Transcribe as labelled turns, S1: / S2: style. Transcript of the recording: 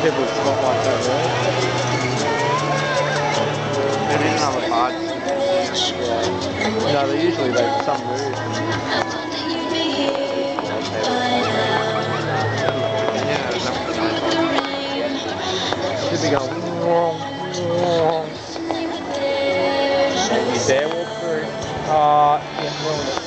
S1: People spot like that, right?
S2: Maybe in another part.
S1: No, they usually some move.
S2: Yeah, definitely.
S1: Should be going. You dare walk through? Yeah,